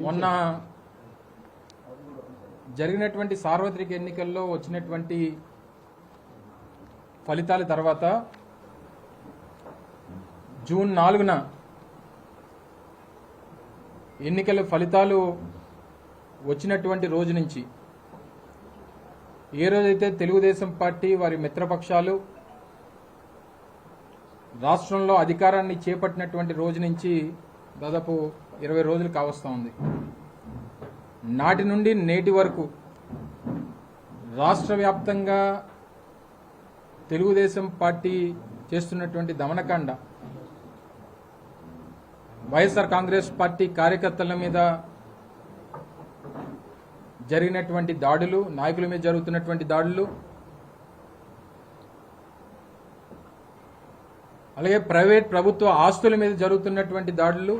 మొన్న జరిగినటువంటి సార్వత్రిక ఎన్నికల్లో వచ్చినటువంటి ఫలితాల తర్వాత జూన్ 4న ఎన్నికల ఫలితాలు వచ్చినటువంటి రోజు నుంచి ఏ రోజైతే తెలుగుదేశం పార్టీ వారి మిత్రపక్షాలు రాష్ట్రంలో అధికారాన్ని చేపట్టినటువంటి రోజు నుంచి దాదాపు 20 రోజులు కావస్తా ఉంది. నాటి నుండి నేటి వరకు రాష్ట్ర వ్యాప్తంగా తెలుగుదేశం పార్టీ చేస్తున్నటువంటి దమనకాండ, వైఎస్ఆర్ కాంగ్రెస్ పార్టీ కార్యకర్తల మీద జరిగినటువంటి దాడులు, నాయకుల మీద జరుగుతున్నటువంటి దాడులు, అలాగే ప్రైవేట్ ప్రభుత్వ ఆస్తుల మీద జరుగుతున్నటువంటి దాడులు,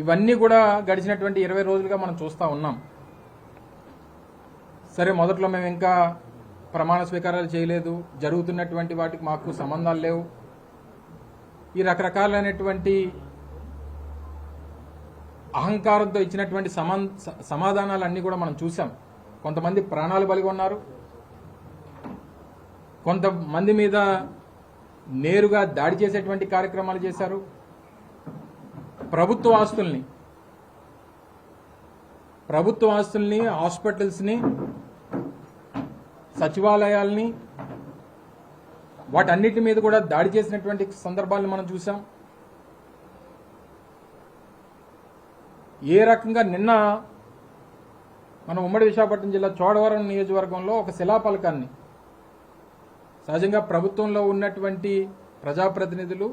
ఇవన్నీ కూడా గడిచినటువంటి 20 రోజులుగా మనం చూస్తూ ఉన్నాం. సరే, మొదట్లో మేము ఇంకా ప్రమాణ స్వీకారాలు చేయలేదు, జరుగుతున్నటువంటి వాటికి మాకు సంబంధాలు లేవు, ఈ రకరకాలైనటువంటి అహంకారంతో ఇచ్చినటువంటి సమాధానాలన్నీ కూడా మనం చూసాం. కొంతమంది ప్రాణాలు బలిగొన్నారు, కొంతమంది మీద నేరుగా దాడి చేసేటువంటి కార్యక్రమాలు చేశారు. ప్రభుత్వ ఆస్తుల్ని, హాస్పిటల్స్ని, సచివాలయాల్ని, వాటన్నిటి మీద కూడా దాడి చేసినటువంటి సందర్భాలను మనం చూసాం. ఏ రకంగా నిన్న మన ఉమ్మడి విశాఖపట్నం జిల్లా చోడవరం నియోజకవర్గంలో ఒక శిలాఫలకాన్ని సహజంగా ప్రభుత్వంలో ఉన్నటువంటి ప్రజాప్రతినిధులు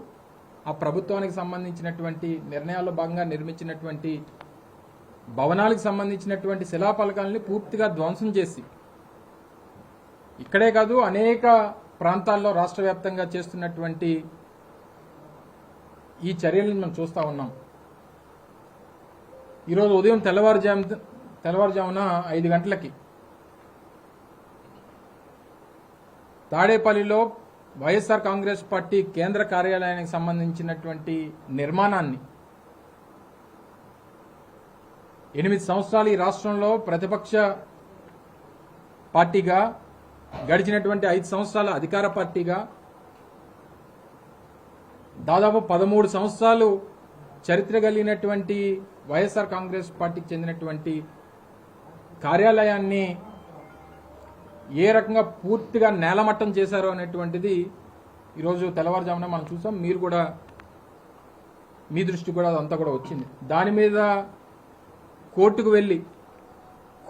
ఆ ప్రభుత్వానికి సంబంధించినటువంటి నిర్ణయాల్లో భాగంగా నిర్మించినటువంటి భవనాలకు సంబంధించినటువంటి శిలాఫలకాలని పూర్తిగా ధ్వంసం చేసి, ఇక్కడే కాదు అనేక ప్రాంతాల్లో రాష్ట్ర వ్యాప్తంగా చేస్తున్నటువంటి ఈ చర్యలను మనం చూస్తూ ఉన్నాం. ఈరోజు ఉదయం తెల్లవారుజామున 5 గంటలకి తాడేపల్లిలో వైఎస్ఆర్ కాంగ్రెస్ పార్టీ కేంద్ర కార్యాలయానికి సంబంధించినటువంటి నిర్మాణాన్ని 8 సంవత్సరాలు ఈ రాష్ట్రంలో ప్రతిపక్ష పార్టీగా, గడిచినటువంటి 5 సంవత్సరాల అధికార పార్టీగా, దాదాపు 13 సంవత్సరాలు చరిత్ర కలిగినటువంటి వైఎస్ఆర్ కాంగ్రెస్ పార్టీకి చెందినటువంటి కార్యాలయాన్ని ఏ రకంగా పూర్తిగా నేలమట్టం చేశారో అనేటువంటిది ఈరోజు తెల్లవారుజామున మనం చూసాం. మీరు కూడా మీ దృష్టి కూడా అదంతా కూడా వచ్చింది. దాని మీద కోర్టుకు వెళ్ళి,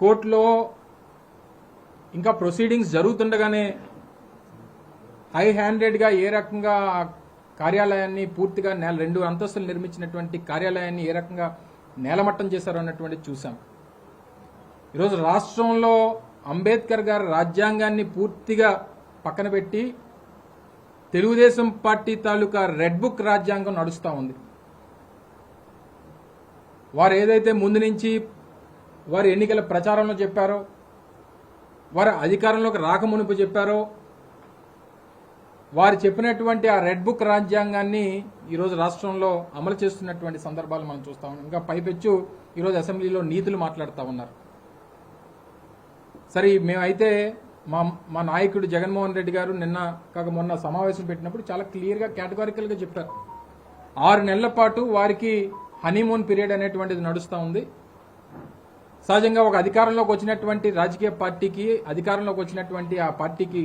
కోర్టులో ఇంకా ప్రొసీడింగ్స్ జరుగుతుండగానే హై హ్యాండెడ్గా ఏ రకంగా కార్యాలయాన్ని పూర్తిగా 2 అంతస్తులు నిర్మించినటువంటి కార్యాలయాన్ని ఏ రకంగా నేలమట్టం చేశారో అన్నటువంటిది చూసాం. ఈరోజు రాష్ట్రంలో అంబేద్కర్ గారి రాజ్యాంగాన్ని పూర్తిగా పక్కన పెట్టి తెలుగుదేశం పార్టీ తాలూకా రెడ్ బుక్ రాజ్యాంగం నడుస్తూ ఉంది. వారు ఏదైతే ముందు నుంచి వారు ఎన్నికల ప్రచారంలో చెప్పారో, వారు అధికారంలోకి రాకమునుపు చెప్పారో, వారు చెప్పినటువంటి ఆ రెడ్ బుక్ రాజ్యాంగాన్ని ఈరోజు రాష్ట్రంలో అమలు చేస్తున్నటువంటి సందర్భాలు మనం చూస్తా ఉన్నాం. ఇంకా పైపెచ్చు ఈరోజు అసెంబ్లీలో నీతులు మాట్లాడుతూ ఉన్నారు. సరే, మేమైతే మా నాయకుడు జగన్మోహన్ రెడ్డి గారు మొన్న సమావేశం పెట్టినప్పుడు చాలా క్లియర్గా కేటగారికల్గా చెప్పారు. 6 నెలల పాటు వారికి హనీమూన్ పీరియడ్ అనేటువంటిది నడుస్తూ ఉంది. సహజంగా ఒక అధికారంలోకి వచ్చినటువంటి రాజకీయ పార్టీకి, అధికారంలోకి వచ్చినటువంటి ఆ పార్టీకి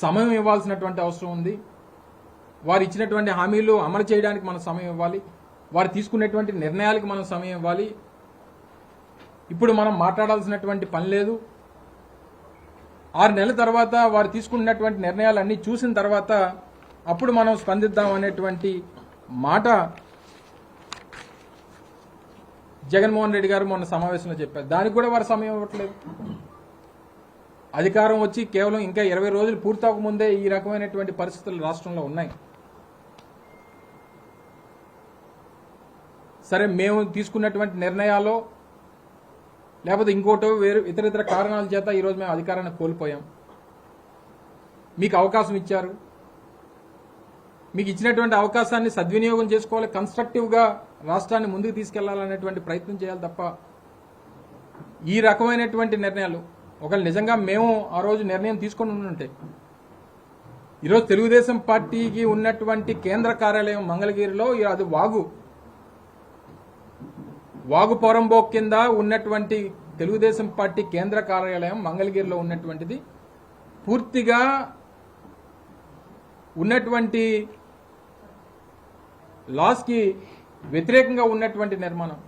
సమయం ఇవ్వాల్సినటువంటి అవసరం ఉంది. వారు ఇచ్చినటువంటి హామీలు అమలు చేయడానికి మనం సమయం ఇవ్వాలి, వారు తీసుకునేటువంటి నిర్ణయాలకు మనం సమయం ఇవ్వాలి. ఇప్పుడు మనం మాట్లాడాల్సినటువంటి పని లేదు. 6 నెలల తర్వాత వారు తీసుకున్నటువంటి నిర్ణయాలన్నీ చూసిన తర్వాత అప్పుడు మనం స్పందిద్దాం అనేటువంటి మాట జగన్మోహన్ రెడ్డి గారు మొన్న సమావేశంలో చెప్పారు. దానికి కూడా వారు సమయం ఇవ్వట్లేదు. అధికారం వచ్చి కేవలం ఇంకా 20 రోజులు పూర్తవకముందే ఈ రకమైనటువంటి పరిస్థితులు రాష్ట్రంలో ఉన్నాయి. సరే, మేము తీసుకున్నటువంటి నిర్ణయాలు లేకపోతే ఇంకోటో ఇతర కారణాల చేత ఈరోజు మేము అధికారాన్ని కోల్పోయాం. మీకు అవకాశం ఇచ్చారు, మీకు ఇచ్చినటువంటి అవకాశాన్ని సద్వినియోగం చేసుకోవాలి, కన్స్ట్రక్టివ్గా రాష్ట్రాన్ని ముందుకు తీసుకెళ్లాలనేటువంటి ప్రయత్నం చేయాలి తప్ప ఈ రకమైనటువంటి నిర్ణయాలు ఒకవేళ నిజంగా మేము ఆ రోజు నిర్ణయం తీసుకొని ఉంటే ఈరోజు తెలుగుదేశం పార్టీకి ఉన్నటువంటి కేంద్ర కార్యాలయం మంగళగిరిలో అది వాగు పోరంబోక్ కింద ఉన్నటువంటి తెలుగుదేశం పార్టీ కేంద్ర కార్యాలయం మంగళగిరిలో ఉన్నటువంటిది పూర్తిగా ఉన్నటువంటి లాస్కి వ్యతిరేకంగా ఉన్నటువంటి నిర్మాణం.